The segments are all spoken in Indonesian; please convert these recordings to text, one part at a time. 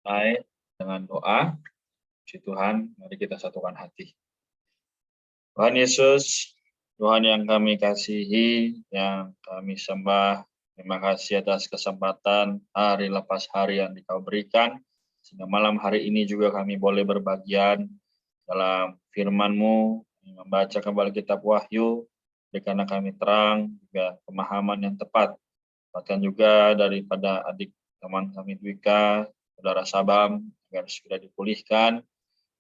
Baik, dengan doa, puji Tuhan, mari kita satukan hati. Tuhan Yesus, Tuhan yang kami kasihi, yang kami sembah, terima kasih atas kesempatan hari lepas hari yang Engkau berikan, sehingga malam hari ini juga kami boleh berbagian dalam firman-Mu, membaca kembali kitab Wahyu, berikanlah kami terang, juga pemahaman yang tepat, bahkan juga daripada adik teman kami Dwika, Saudara Sabam, agar segera dipulihkan.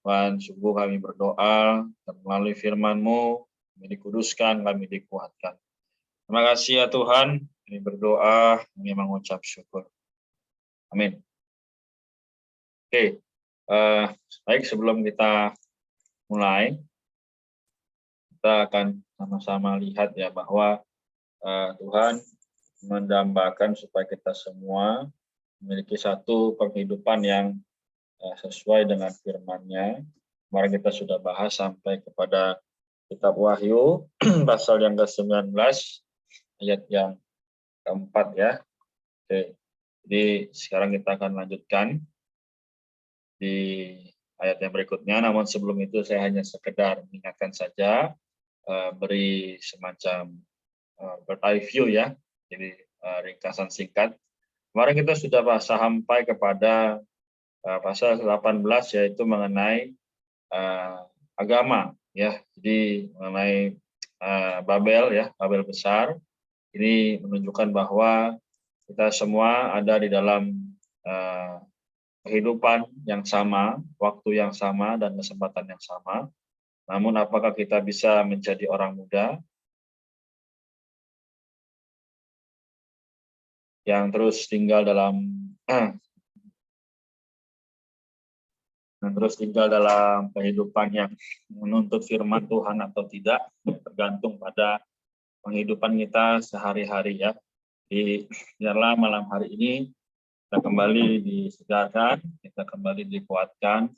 Tuhan, sungguh kami berdoa, dan melalui firman-Mu, kami dikuduskan, kami dikuatkan. Terima kasih ya Tuhan, kami berdoa, kami mengucap syukur. Amin. Oke, baik sebelum kita mulai, kita akan sama-sama lihat ya bahwa Tuhan mendambakan supaya kita semua memiliki satu penghidupan yang sesuai dengan firman-Nya. Kemarin kita sudah bahas sampai kepada kitab Wahyu pasal yang ke-19 ayat yang keempat ya. Oke. Jadi sekarang kita akan lanjutkan di ayat yang berikutnya. Namun sebelum itu saya hanya sekedar mengingatkan saja, beri semacam bird eye view ya. Jadi ringkasan singkat. Kemarin kita sudah sampai kepada pasal 18 yaitu mengenai agama ya. Jadi mengenai Babel ya, Babel besar. Ini menunjukkan bahwa kita semua ada di dalam kehidupan yang sama, waktu yang sama, dan kesempatan yang sama. Namun apakah kita bisa menjadi orang muda yang terus tinggal dalam kehidupan yang menuntut firman Tuhan atau tidak, tergantung pada penghidupan kita sehari-hari ya. Biarlah malam hari ini kita kembali disegarkan, kita kembali dikuatkan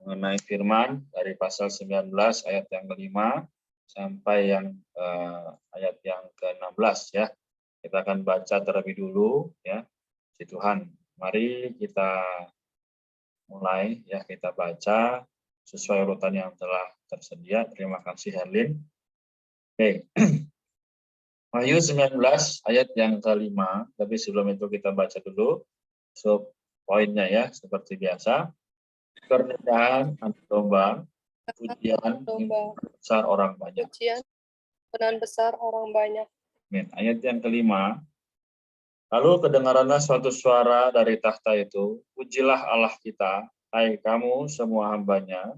mengenai firman dari pasal 19 ayat yang kelima sampai yang ayat yang ke-16 ya. Kita akan baca terlebih dulu ya. Puji Tuhan. Mari kita mulai ya, kita baca sesuai urutan yang telah tersedia. Terima kasih Herlin. Oke. Wahyu 19 ayat yang kelima, tapi sebelum itu kita baca dulu poinnya ya, seperti biasa. Pernikahan anak domba, pujian besar orang banyak. Pujian kenan besar orang banyak. Ayat yang kelima. Lalu kedengaranlah suatu suara dari tahta itu, pujilah Allah kita, hai kamu semua hambanya,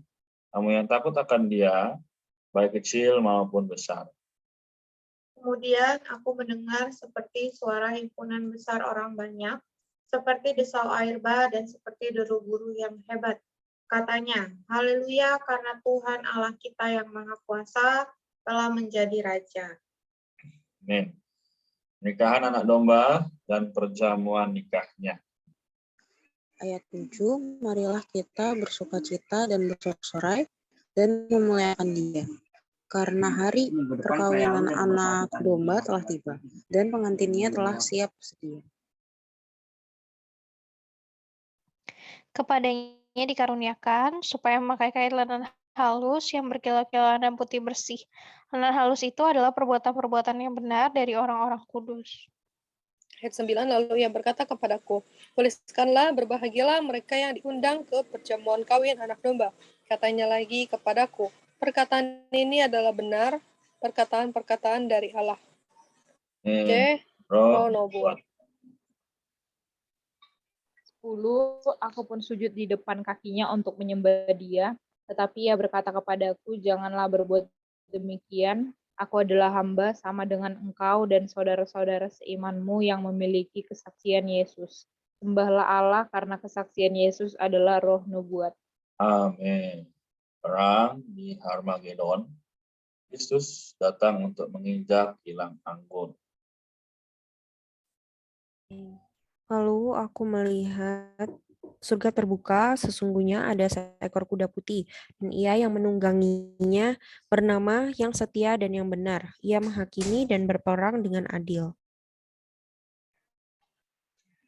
kamu yang takut akan Dia, baik kecil maupun besar. Kemudian aku mendengar seperti suara himpunan besar orang banyak, seperti desau air bah dan seperti deru guru yang hebat. Katanya, haleluya karena Tuhan Allah kita yang Maha Kuasa telah menjadi Raja. Amin. Nikahan anak domba dan perjamuan nikahnya. Ayat 7, marilah kita bersukacita dan bersorak-sorai dan memuliakan Dia. Karena hari perkawinan anak domba telah tiba, dan pengantinnya telah siap sedia. Kepadanya dikaruniakan supaya memakai kain lenan halus yang berkilau-kilauan dan putih bersih. Lenan halus itu adalah perbuatan-perbuatan yang benar dari orang-orang kudus. Ayat 9, lalu ia berkata kepadaku, tuliskanlah, berbahagialah mereka yang diundang ke perjamuan kawin anak domba. Katanya lagi kepadaku, perkataan ini adalah benar, perkataan-perkataan dari Allah. Roh nubuat. 10, aku pun sujud di depan kakinya untuk menyembah Dia, tetapi ia berkata kepadaku, janganlah berbuat demikian, aku adalah hamba sama dengan engkau dan saudara-saudara seimanmu yang memiliki kesaksian Yesus. Sembahlah Allah karena kesaksian Yesus adalah roh nubuat. Amin. Perang di Harmagedon, Kristus datang untuk menginjak kilang anggur. Lalu aku melihat surga terbuka, sesungguhnya ada seekor kuda putih, dan ia yang menungganginya bernama yang setia dan yang benar. Ia menghakimi dan berperang dengan adil.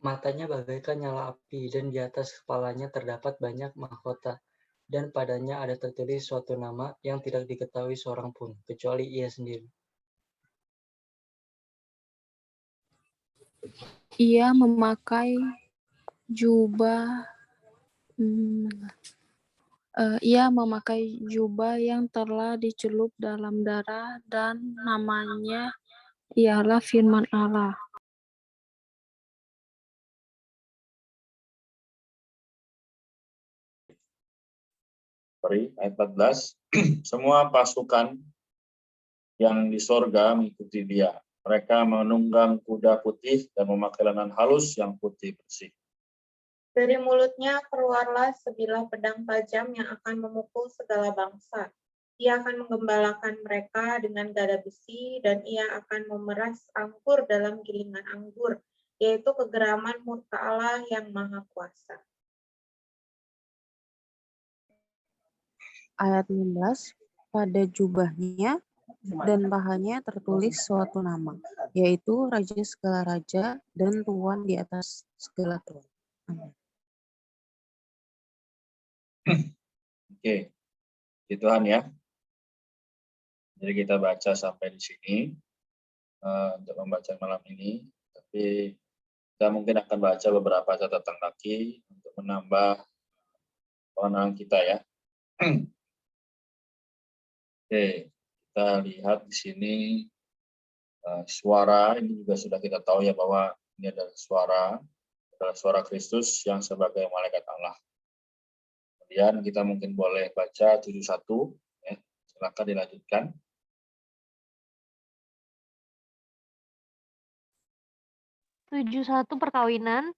Matanya bagaikan nyala api, dan di atas kepalanya terdapat banyak mahkota. Dan padanya ada tertulis suatu nama yang tidak diketahui seorang pun, kecuali ia sendiri. Ia memakai jubah yang telah dicelup dalam darah, dan namanya ialah Firman Allah. Ayat 14. Semua pasukan yang di sorga mengikuti dia. Mereka menunggang kuda putih dan memakai lenan halus yang putih bersih. Dari mulutnya keluarlah sebilah pedang tajam yang akan memukul segala bangsa. Ia akan menggembalakan mereka dengan gada besi, dan ia akan memeras anggur dalam gilingan anggur, yaitu kegeraman murka Allah yang Maha Kuasa. Ayat 16, pada jubahnya dan pahanya tertulis suatu nama, yaitu Raja segala raja dan Tuan di atas segala tuan. Amin. Oke, puji Tuhan ya. Jadi kita baca sampai di sini untuk membaca malam ini. Tapi kita mungkin akan baca beberapa catatan lagi untuk menambah pengenalan kita ya. Oke, kita lihat di sini suara ini juga sudah kita tahu ya bahwa ini adalah suara Kristus yang sebagai malaikat Allah. Kemudian kita mungkin boleh baca 71 ya. Silakan dilanjutkan. Perkawinan.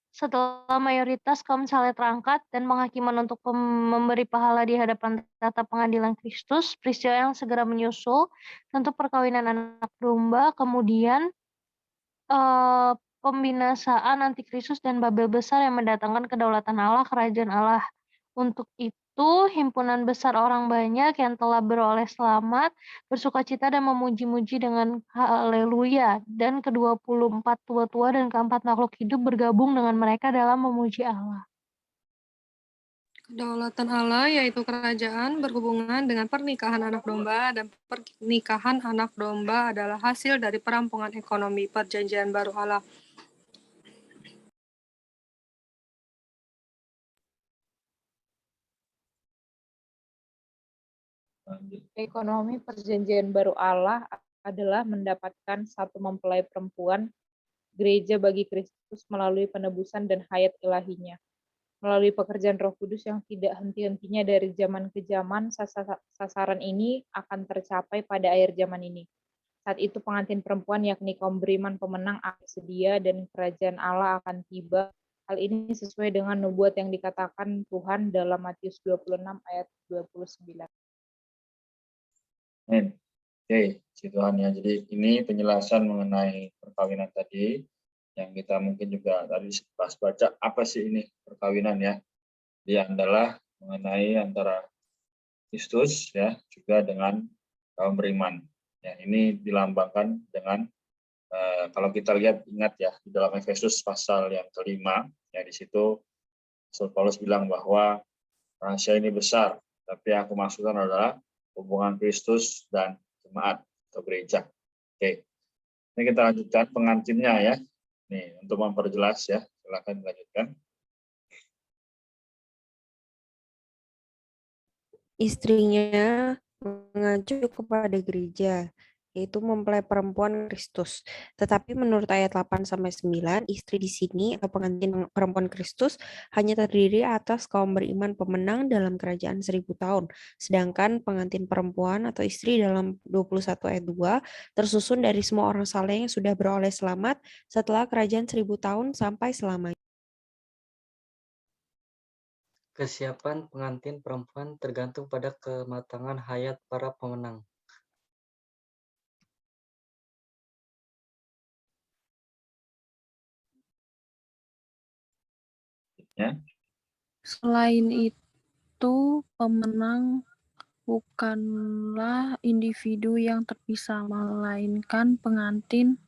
Setelah mayoritas kaum saleh terangkat dan penghakiman untuk memberi pahala di hadapan tata pengadilan Kristus, peristiwa yang segera menyusul, tentu perkawinan anak domba, kemudian pembinasaan antikristus dan Babel besar yang mendatangkan kedaulatan Allah, kerajaan Allah. Untuk itu, himpunan besar orang banyak yang telah beroleh selamat, bersukacita dan memuji-muji dengan haleluya. Dan ke-24 tua-tua dan keempat makhluk hidup bergabung dengan mereka dalam memuji Allah. Kedaulatan Allah, yaitu kerajaan, berhubungan dengan pernikahan anak domba, dan pernikahan anak domba adalah hasil dari perampungan ekonomi perjanjian baru Allah. Ekonomi perjanjian baru Allah adalah mendapatkan satu mempelai perempuan, gereja bagi Kristus melalui penebusan dan hayat ilahinya. Melalui pekerjaan Roh Kudus yang tidak henti-hentinya dari zaman ke zaman, sasaran ini akan tercapai pada akhir zaman ini. Saat itu pengantin perempuan yakni kaum beriman pemenang akan sedia dan kerajaan Allah akan tiba. Hal ini sesuai dengan nubuat yang dikatakan Tuhan dalam Matius 26 ayat 29. Oke, puji Tuhan ya. Jadi ini penjelasan mengenai perkawinan tadi yang kita mungkin juga tadi pas baca apa sih ini perkawinan ya. Dia adalah mengenai antara Kristus ya juga dengan kaum beriman. Ya, ini dilambangkan dengan kalau kita ingat ya di dalam Efesus pasal yang kelima ya di situ Rasul Paulus bilang bahwa rahasia ini besar, tapi yang aku maksudkan adalah hubungan Kristus dan jemaat atau gereja. Oke, ini kita lanjutkan pengantinnya ya. Nih untuk memperjelas ya, silakan dilanjutkan. Istrinya mengacu kepada gereja, yaitu mempelai perempuan Kristus. Tetapi menurut ayat 8-9, istri di sini atau pengantin perempuan Kristus hanya terdiri atas kaum beriman pemenang dalam kerajaan 1000 tahun. Sedangkan pengantin perempuan atau istri dalam 21 ayat 2 tersusun dari semua orang saleh yang sudah beroleh selamat setelah kerajaan 1000 tahun sampai selamanya. Kesiapan pengantin perempuan tergantung pada kematangan hayat para pemenang. Ya. Selain itu, pemenang bukanlah individu yang terpisah, melainkan pengantin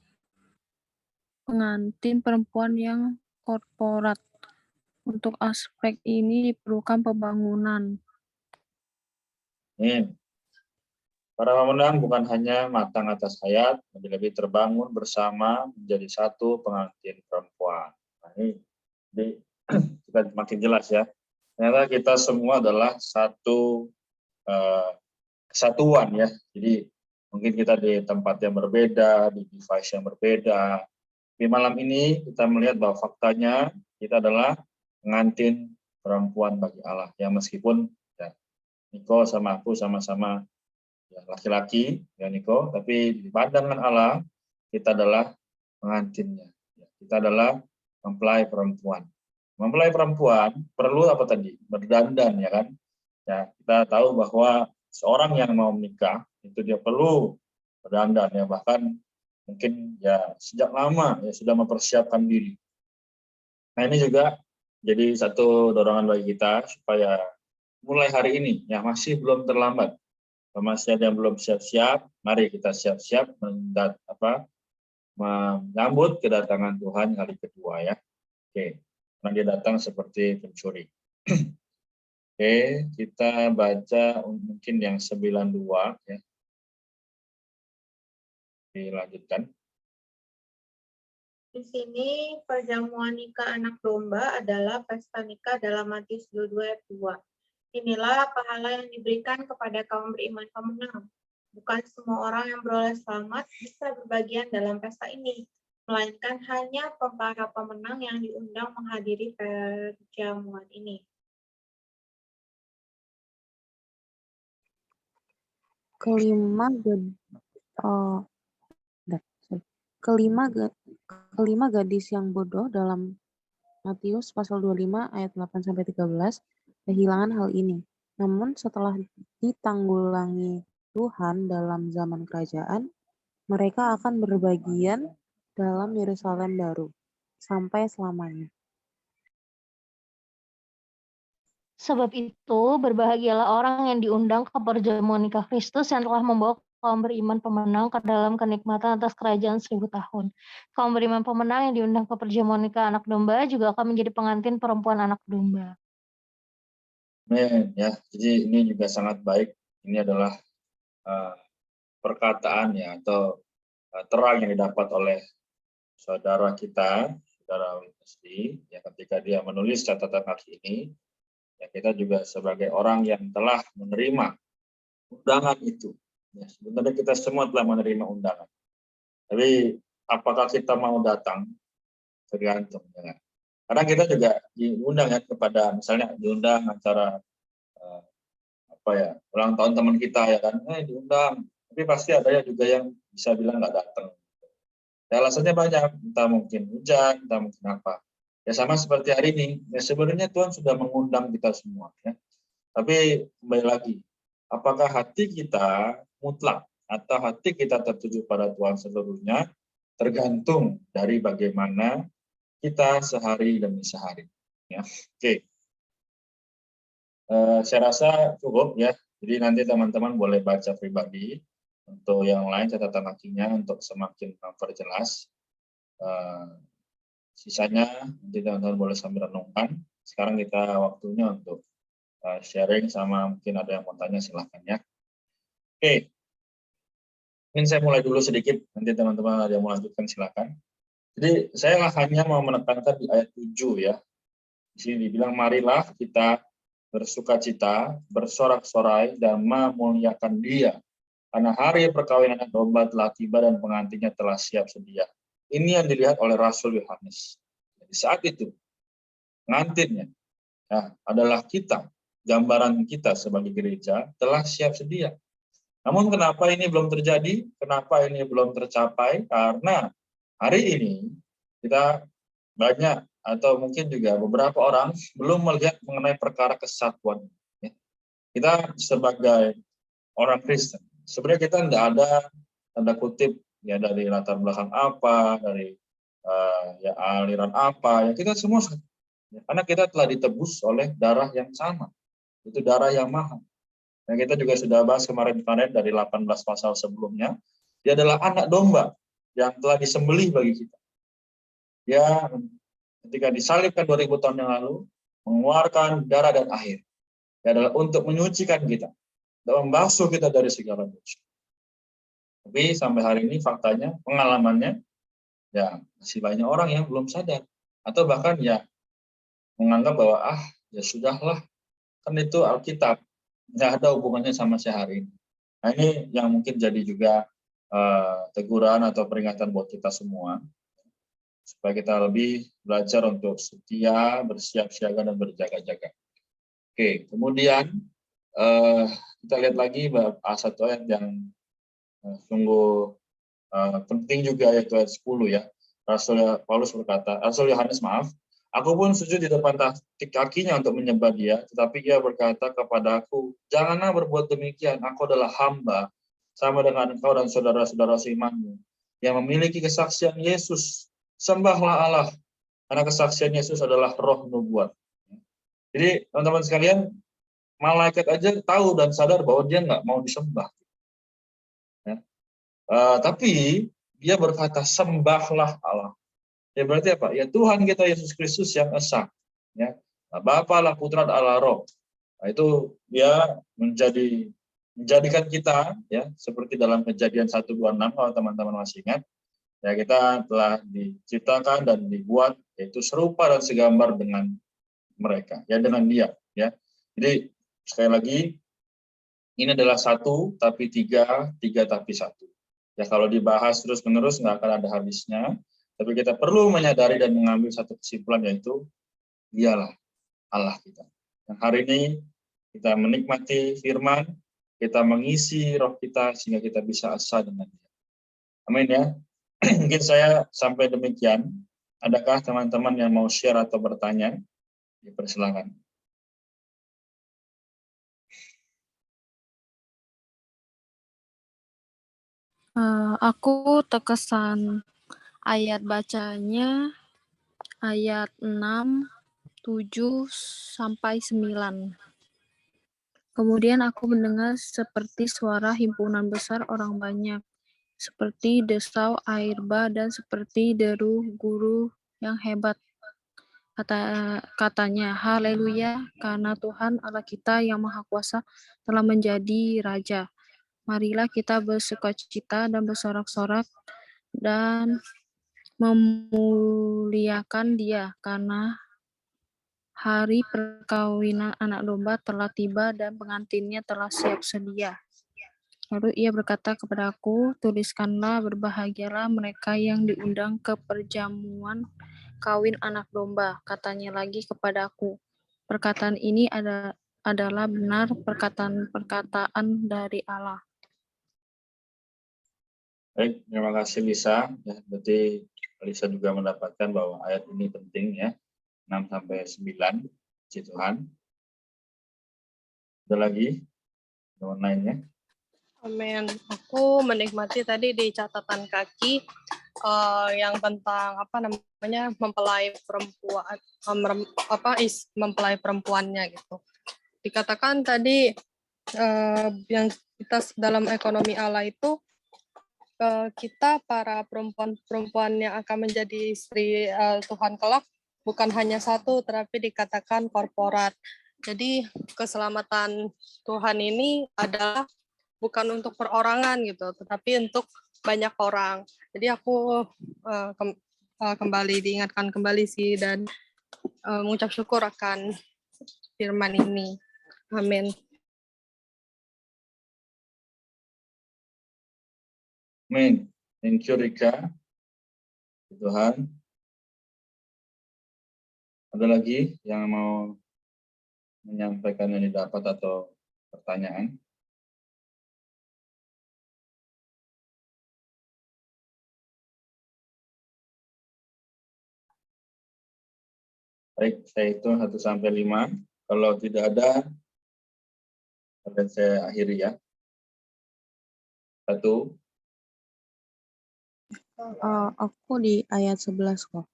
pengantin perempuan yang korporat. Untuk aspek ini diperlukan pembangunan. Para pemenang bukan hanya matang atas hayat, lebih-lebih terbangun bersama menjadi satu pengantin perempuan. Nah, ini kita makin jelas ya. Ternyata kita semua adalah satu kesatuan ya. Jadi mungkin kita di tempat yang berbeda, di device yang berbeda. Di malam ini kita melihat bahwa faktanya kita adalah pengantin perempuan bagi Allah. Ya meskipun ya, Niko sama aku sama-sama ya, laki-laki, ya Niko, tapi di pandangan Allah kita adalah pengantinnya. Ya, kita adalah mempelai perempuan. Mempelai perempuan perlu apa tadi? Berdandan ya kan? Ya kita tahu bahwa seorang yang mau menikah itu dia perlu berdandan ya, bahkan mungkin ya sejak lama ya sudah mempersiapkan diri. Nah ini juga jadi satu dorongan bagi kita supaya mulai hari ini ya masih belum terlambat. Kalau masih ada yang belum siap-siap, mari kita siap-siap menyambut kedatangan Tuhan kali kedua ya. Oke, karena dia datang seperti pencuri. Oke, kita baca mungkin yang 92 ya. Dilanjutkan. Di sini perjamuan nikah anak domba adalah pesta nikah dalam Matius 22 ayat 2. Inilah pahala yang diberikan kepada kaum beriman pemenang. Bukan semua orang yang beroleh selamat bisa berbagian dalam pesta ini, melainkan hanya para pemenang yang diundang menghadiri perjamuan ini. Kelima gadis yang bodoh dalam Matius pasal 25 ayat 8-13 kehilangan hal ini. Namun setelah ditanggulangi Tuhan dalam zaman kerajaan, mereka akan berbagian dalam Yerusalem baru sampai selamanya. Sebab itu, berbahagialah orang yang diundang ke perjamuan nikah Kristus yang telah membawa kaum beriman pemenang ke dalam kenikmatan atas kerajaan 1000 tahun. Kaum beriman pemenang yang diundang ke perjamuan nikah anak domba juga akan menjadi pengantin perempuan anak domba. Amin ya. Jadi ini juga sangat baik. Ini adalah perkataan ya atau terang yang didapat oleh saudara kita, saudara Wisdi, ya ketika dia menulis catatan kaki ini. Ya, kita juga sebagai orang yang telah menerima undangan itu. Ya, sebenarnya kita semua telah menerima undangan. Tapi apakah kita mau datang? Tergantung. Ya. Karena kita juga diundang ya kepada, misalnya diundang acara ulang tahun teman kita ya kan, diundang. Tapi pasti ada juga yang bisa bilang nggak datang. Ya, alasannya banyak, entah mungkin hujan, entah mungkin apa. Ya sama seperti hari ini, ya sebenarnya Tuhan sudah mengundang kita semua. Ya. Tapi kembali lagi, apakah hati kita mutlak atau hati kita tertuju pada Tuhan seluruhnya, tergantung dari bagaimana kita sehari demi sehari. Ya. Oke. Saya rasa cukup ya. Jadi nanti teman-teman boleh baca pribadi. Untuk yang lain catatan kakinya untuk semakin memperjelas. Sisanya nanti teman-teman boleh sambil renungkan. Sekarang kita waktunya untuk sharing sama mungkin ada yang mau tanya silahkan ya. Oke. Mungkin saya mulai dulu sedikit, nanti teman-teman ada yang mau lanjutkan silahkan. Jadi saya hanya mau menekankan di ayat 7 ya. Di sini dibilang marilah kita bersukacita, bersorak-sorai dan memuliakan Dia. Karena hari perkawinan anak domba telah tiba dan pengantinnya telah siap sedia. Ini yang dilihat oleh Rasul Yohanes. Di saat itu, pengantinnya ya, adalah kita, gambaran kita sebagai gereja telah siap sedia. Namun kenapa ini belum terjadi? Kenapa ini belum tercapai? Karena hari ini kita banyak atau mungkin juga beberapa orang belum melihat mengenai perkara kesatuan. Ya. Kita sebagai orang Kristen, sebenarnya kita tidak ada tanda kutip ya dari latar belakang apa, dari ya aliran apa, ya kita semua ya, karena kita telah ditebus oleh darah yang sama, itu darah yang mahal. Dan kita juga sudah bahas kemarin dari 18 pasal sebelumnya, dia adalah anak domba yang telah disembelih bagi kita. Dia ketika disalibkan 2000 tahun yang lalu, mengeluarkan darah dan air. Dia adalah untuk menyucikan kita, dan membasuh kita dari segala dosa. Tapi sampai hari ini faktanya, pengalamannya, ya masih banyak orang yang belum sadar. Atau bahkan ya menganggap bahwa, ya sudahlah, kan itu Alkitab, nggak ada hubungannya sama saya hari ini. Nah ini yang mungkin jadi juga teguran atau peringatan buat kita semua, supaya kita lebih belajar untuk setia, bersiap siaga, dan berjaga-jaga. Oke, kemudian kita lihat lagi satu ayat yang sungguh penting juga, yaitu ayat 10 ya. Rasul Yohanes, aku pun sujud di depan kakinya untuk menyembah dia, tetapi ia berkata kepadaku, janganlah berbuat demikian, aku adalah hamba, sama dengan engkau dan saudara-saudara seimanmu, yang memiliki kesaksian Yesus. Sembahlah Allah, karena kesaksian Yesus adalah roh nubuat. Jadi teman-teman sekalian, malaikat aja tahu dan sadar bahwa dia nggak mau disembah. Ya. Tapi dia berkata, sembahlah Allah. Ya berarti apa? Ya Tuhan kita Yesus Kristus yang esa. Ya. Bapa lah, Putra Allah Roh. Nah, itu dia menjadikan kita, ya seperti dalam Kejadian 1:26, kalau teman-teman masih ingat. Ya, kita telah diciptakan dan dibuat yaitu serupa dan segambar dengan mereka, ya dengan dia, ya. Jadi sekali lagi ini adalah satu tapi tiga, tiga tapi satu. Ya kalau dibahas terus-menerus nggak akan ada habisnya, tapi kita perlu menyadari dan mengambil satu kesimpulan, yaitu dialah Allah kita. Yang hari ini kita menikmati firman, kita mengisi roh kita sehingga kita bisa asa dengan dia. Amin ya. Mungkin saya sampai demikian. Adakah teman-teman yang mau share atau bertanya? Dipersilakan. Aku terkesan ayat bacanya ayat 6, 7, sampai 9. Kemudian aku mendengar seperti suara himpunan besar orang banyak, seperti desau air bah dan seperti deru guru yang hebat. Katanya, haleluya, karena Tuhan Allah kita yang Maha Kuasa telah menjadi Raja. Marilah kita bersukacita dan bersorak-sorak dan memuliakan Dia, karena hari perkawinan anak domba telah tiba dan pengantinnya telah siap sedia. Lalu ia berkata kepadaku, tuliskanlah, berbahagialah mereka yang diundang ke perjamuan kawin anak domba. Katanya lagi kepadaku, perkataan ini adalah benar perkataan dari Allah. Baik, terima kasih Lisa. Ya, berarti Lisa juga mendapatkan bahwa ayat ini penting ya, 6-9, puji Tuhan. Ada lagi teman lainnya? Amin. Aku menikmati tadi di catatan kaki yang tentang mempelai perempuan, mempelai perempuannya gitu. Dikatakan tadi yang kita dalam ekonomi Allah itu kita para perempuan yang akan menjadi istri Tuhan kelak bukan hanya satu, tetapi dikatakan korporat. Jadi keselamatan Tuhan ini adalah bukan untuk perorangan gitu, tetapi untuk banyak orang. Jadi aku kembali diingatkan kembali sih, dan mengucap syukur akan firman ini. Amin. Amin. Thank you Rika. Tuhan. Ada lagi yang mau menyampaikan yang didapat atau pertanyaan? Baik, saya hitung 1-5. Kalau tidak ada, akan saya akhiri ya. 1. Aku di ayat 11 kok.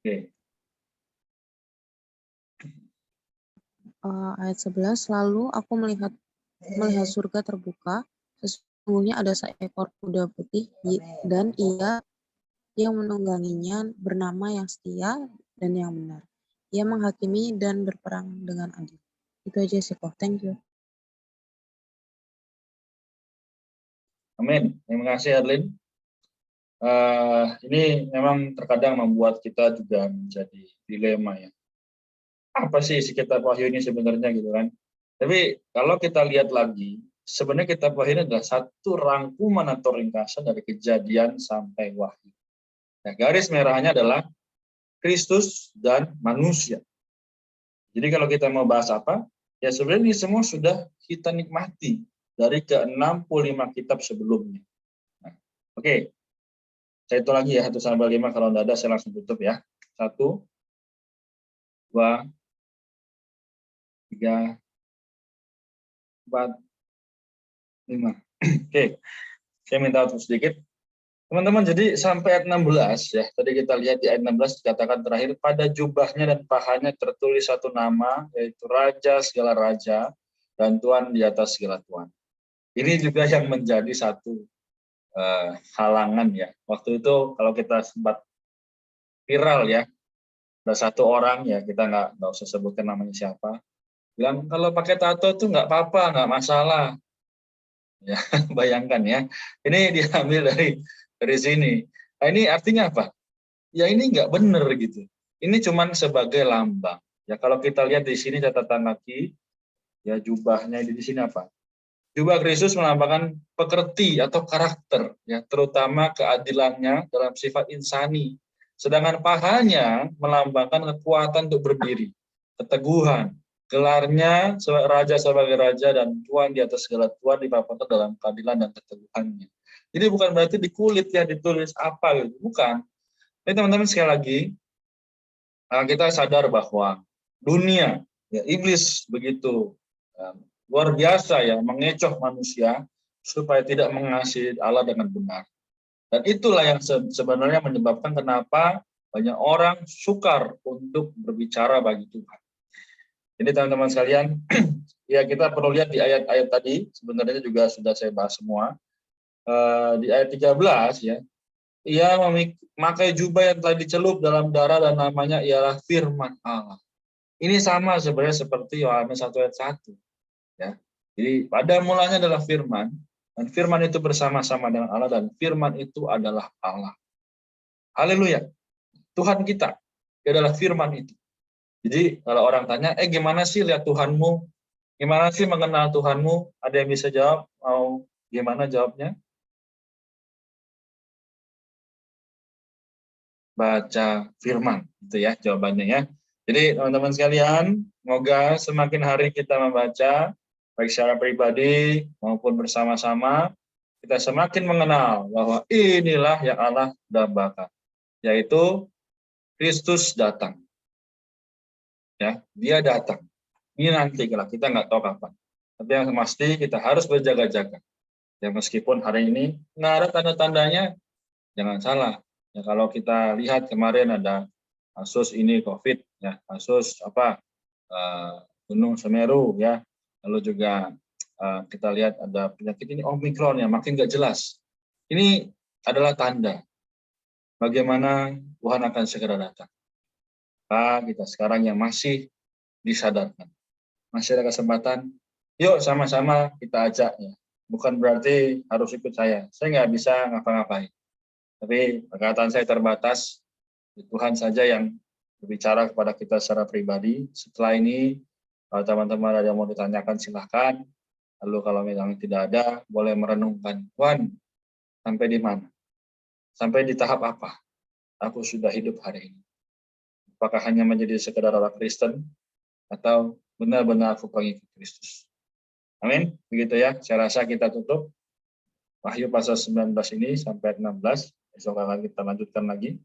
Oke. Ayat 11, lalu aku melihat surga terbuka, sesungguhnya ada seekor kuda putih, dan ia yang menungganginya bernama yang setia dan yang benar. Ia menghakimi dan berperang dengan adil. Itu aja sih kok. Thank you. Amin. Terima kasih Erlin. Ini memang terkadang membuat kita juga menjadi dilema ya. Apa sih isi kitab Wahyu ini sebenarnya gitu kan? Tapi kalau kita lihat lagi, sebenarnya kitab Wahyu ini adalah satu rangkuman atau ringkasan dari Kejadian sampai Wahyu. Nah, garis merahnya adalah Kristus dan manusia. Jadi kalau kita mau bahas apa, ya sebenarnya ini semua sudah kita nikmati dari ke-65 kitab sebelumnya. Nah, oke. Saya itu lagi ya, 1-5, kalau tidak ada saya langsung tutup ya. 1, 2, 3, 4, 5. Oke, saya minta waktu sedikit. Teman-teman, jadi sampai ayat 16 ya, tadi kita lihat di ayat 16 dikatakan terakhir, pada jubahnya dan pahanya tertulis satu nama, yaitu Raja segala Raja dan Tuhan di atas segala Tuhan. Ini juga yang menjadi satu halangan ya. Waktu itu kalau kita sempat viral ya, ada satu orang ya, kita nggak usah sebutkan namanya siapa, bilang kalau pakai tato tuh nggak apa-apa, nggak masalah. Ya, bayangkan ya, ini diambil dari sini. Nah, ini artinya apa? Ya ini nggak benar gitu. Ini cuman sebagai lambang. Ya kalau kita lihat di sini catatan kaki, ya jubahnya di sini apa? Jubah Kristus melambangkan pekerti atau karakter, ya terutama keadilannya dalam sifat insani. Sedangkan pahanya melambangkan kekuatan untuk berdiri, keteguhan, gelarnya sebagai raja dan Tuhan di atas segala Tuhan dipaparkan dalam keadilan dan keteguhannya. Jadi bukan berarti di kulit ya ditulis apa gitu, bukan. Jadi teman-teman sekali lagi kita sadar bahwa dunia, ya, iblis begitu luar biasa ya mengecoh manusia supaya tidak mengasihi Allah dengan benar. Dan itulah yang sebenarnya menyebabkan kenapa banyak orang sukar untuk berbicara bagi Tuhan. Jadi teman-teman sekalian, ya kita perlu lihat di ayat-ayat tadi, sebenarnya juga sudah saya bahas semua. Di ayat 13 ya, ia memakai jubah yang telah dicelup dalam darah dan namanya ialah firman Allah. Ini sama sebenarnya seperti Yohanes 1 ayat 1. Ya. Jadi pada mulanya adalah firman, dan firman itu bersama-sama dengan Allah, dan firman itu adalah Allah. Haleluya. Tuhan kita, dia adalah firman itu. Jadi kalau orang tanya, gimana sih lihat Tuhanmu? Gimana sih mengenal Tuhanmu? Ada yang bisa jawab? Mau gimana jawabnya? Baca firman, itu ya jawabannya ya. Jadi teman-teman sekalian, semoga semakin hari kita membaca, baik secara pribadi maupun bersama-sama, kita semakin mengenal bahwa inilah yang Allah dambakan, yaitu Kristus datang. Ya, dia datang. Ini nanti kalau kita nggak tahu kapan. Tapi yang pasti kita harus berjaga-jaga. Ya meskipun hari ini nggak ada tanda-tandanya, jangan salah. Ya kalau kita lihat kemarin ada kasus ini COVID, ya kasus Gunung Semeru, ya. Lalu juga kita lihat ada penyakit ini Omikron yang makin nggak jelas. Ini adalah tanda bagaimana Tuhan akan segera datang. Kita sekarang yang masih disadarkan, masih ada kesempatan, yuk sama-sama kita ajak ya. Bukan berarti harus ikut saya nggak bisa ngapa-ngapain. Tapi perkataan saya terbatas, Tuhan saja yang berbicara kepada kita secara pribadi. Setelah ini, kalau teman-teman ada yang mau ditanyakan silahkan. Lalu kalau memang tidak ada, boleh merenungkan, Tuhan, sampai di mana? Sampai di tahap apa aku sudah hidup hari ini? Apakah hanya menjadi sekedar orang Kristen, atau benar-benar aku pengikut Kristus? Amin. Begitu ya, saya rasa kita tutup Wahyu pasal 19 ini sampai 16. Besok akan kita lanjutkan lagi.